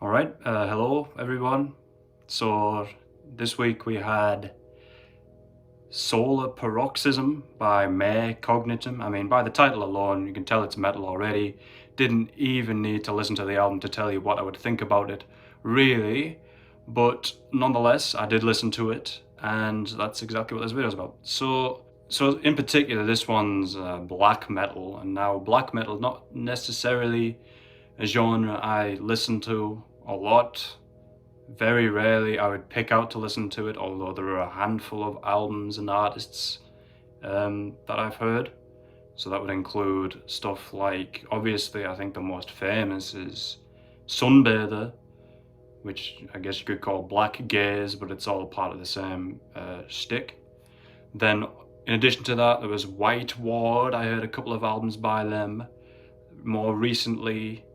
All right, hello everyone. So this week we had Solar Paroxysm by Mare, Cognitum. I mean, by the title alone, you can tell it's metal already. Didn't even need to listen to the album to tell you what I would think about it, really. But nonetheless, I did listen to it, and that's exactly what this video is about. So in particular, this one's black metal, and now black metal, not necessarily a genre I listen to a lot. Very rarely I would pick out to listen to it, although there are a handful of albums and artists that I've heard. So that would include stuff like, obviously I think the most famous is Sunbather, which I guess you could call black gaze, but it's all part of the same shtick. Then in addition to that, there was White Ward. I heard a couple of albums by them. More recently,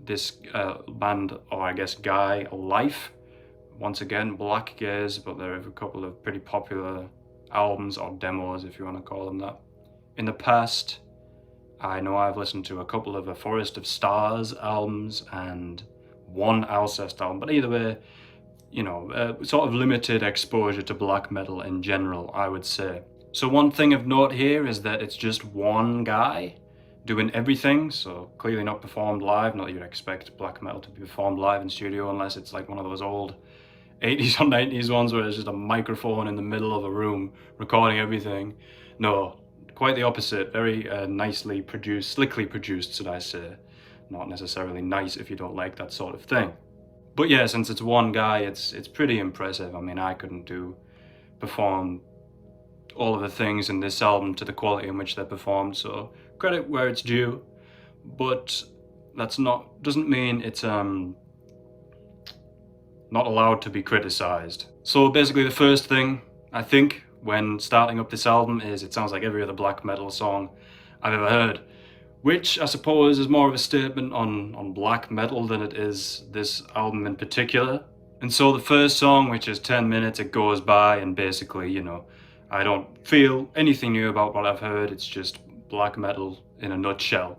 this band, or I guess guy, Life. Once again, black gaze, but there are a couple of pretty popular albums or demos, if you want to call them that. In the past, I know I've listened to a couple of A Forest of Stars albums and one Alcest album, but either way, you know, sort of limited exposure to black metal in general, I would say. So one thing of note here is that it's just one guy doing everything, so clearly not performed live. Not that you'd expect black metal to be performed live in studio unless it's like one of those old 80s or 90s ones where it's just a microphone in the middle of a room recording everything. No, quite the opposite. Very nicely produced, slickly produced, should I say. Not necessarily nice if you don't like that sort of thing. But yeah, since it's one guy, it's pretty impressive. I mean, I couldn't perform all of the things in this album to the quality in which they're performed, so credit where it's due, but doesn't mean it's not allowed to be criticized. So basically the first thing I think when starting up this album is it sounds like every other black metal song I've ever heard, which I suppose is more of a statement on black metal than it is this album in particular. And so the first song, which is 10 minutes, it goes by and basically, you know, I don't feel anything new about what I've heard. It's just black metal in a nutshell.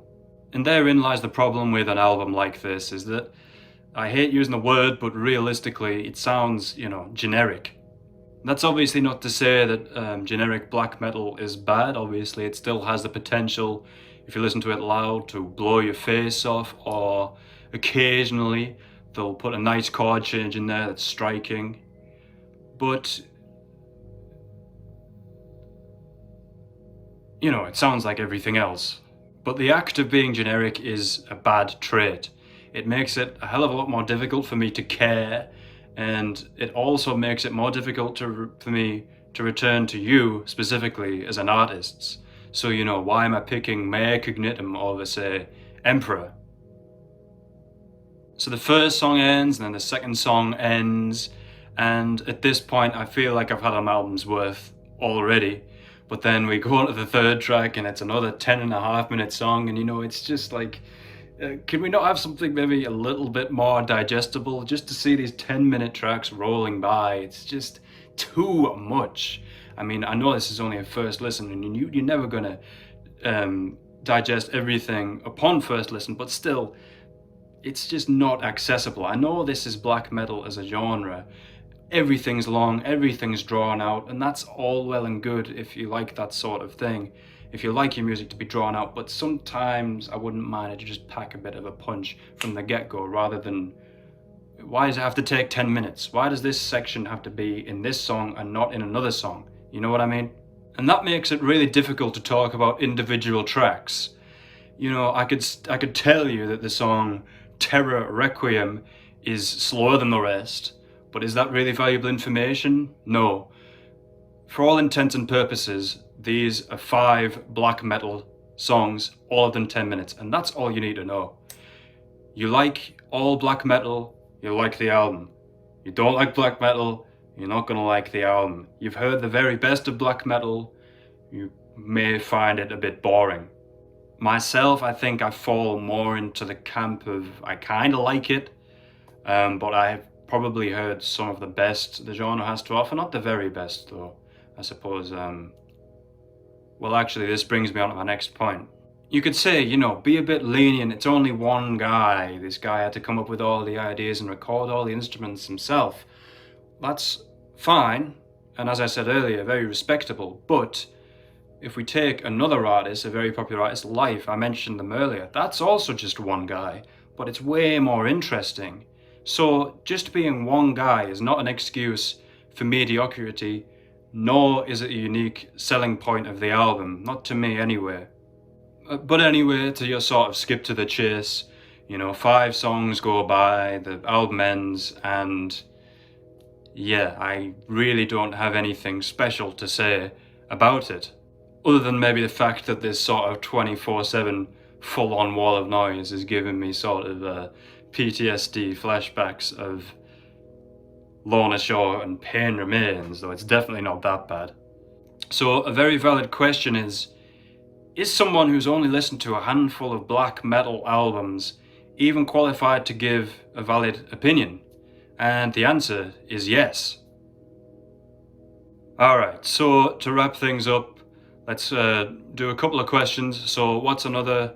And therein lies the problem with an album like this, is that I hate using the word, but realistically it sounds, you know, generic. That's obviously not to say that generic black metal is bad. Obviously it still has the potential, if you listen to it loud, to blow your face off, or occasionally they'll put a nice chord change in there that's striking. But you know, it sounds like everything else. But the act of being generic is a bad trait. It makes it a hell of a lot more difficult for me to care, and it also makes it more difficult for me to return to you specifically as an artist. So, you know, why am I picking Mare Cognitum over, say, Emperor? So the first song ends, and then the second song ends, and at this point I feel like I've had an album's worth already. But then we go on to the third track and it's another 10.5 minute song, and you know, it's just like, can we not have something maybe a little bit more digestible? Just to see these 10-minute tracks rolling by, it's just too much. I mean, I know this is only a first listen and you're never gonna digest everything upon first listen, but still, it's just not accessible. I know this is black metal as a genre. Everything's long, everything's drawn out, and that's all well and good if you like that sort of thing, if you like your music to be drawn out, but sometimes I wouldn't mind it to just pack a bit of a punch from the get-go, rather than, why does it have to take 10 minutes? Why does this section have to be in this song and not in another song? You know what I mean? And that makes it really difficult to talk about individual tracks. You know, I could tell you that the song Terror Requiem is slower than the rest, but is that really valuable information? No. For all intents and purposes, these are 5 black metal songs, all of them 10 minutes, and that's all you need to know. You like all black metal, you like the album. You don't like black metal, you're not gonna like the album. You've heard the very best of black metal, you may find it a bit boring. Myself, I think I fall more into the camp of I kinda like it, but I've probably heard some of the best the genre has to offer. Not the very best though, I suppose. Well, actually, this brings me on to my next point. You could say, you know, be a bit lenient. It's only one guy. This guy had to come up with all the ideas and record all the instruments himself. That's fine. And as I said earlier, very respectable. But if we take another artist, a very popular artist, Life, I mentioned them earlier, that's also just one guy, but it's way more interesting. So just being one guy is not an excuse for mediocrity, nor is it a unique selling point of the album, not to me anyway. But anyway, to your sort of skip to the chase, you know, 5 songs go by, the album ends, and yeah, I really don't have anything special to say about it. Other than maybe the fact that this sort of 24/7 full-on wall of noise is giving me sort of PTSD flashbacks of Lorna Shore and Pain Remains, though it's definitely not that bad. So a very valid question is someone who's only listened to a handful of black metal albums even qualified to give a valid opinion? And the answer is yes. Alright, so to wrap things up, let's do a couple of questions. So what's another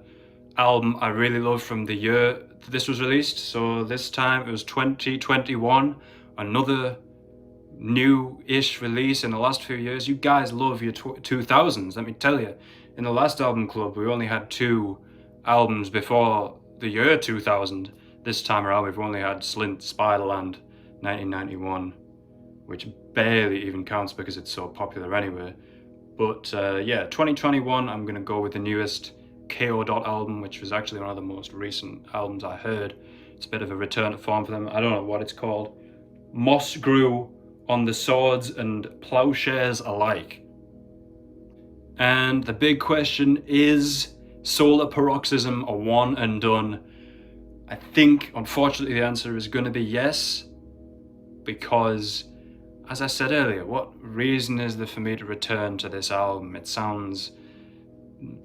album I really love from the year this was released? So this time it was 2021, another new-ish release in the last few years. You guys love your 2000s, let me tell you. In the last album club, we only had 2 albums before the year 2000. This time around, we've only had Slint Spiderland 1991, which barely even counts because it's so popular anyway. But yeah, 2021, I'm going to go with the newest KO Dot album, which was actually one of the most recent albums I heard. It's a bit of a return to form for them. I don't know what it's called. Moss grew on the swords and plowshares alike. And the big question is Solar Paroxysm a one and done? I think, unfortunately, the answer is going to be yes, because, as I said earlier, what reason is there for me to return to this album? It sounds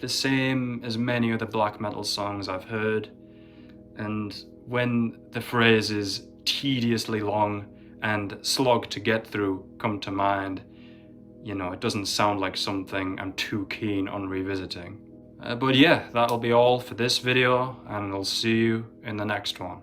the same as many other black metal songs I've heard, and when the phrases tediously long and slog to get through come to mind, you know, it doesn't sound like something I'm too keen on revisiting. But yeah, that'll be all for this video, and I'll see you in the next one.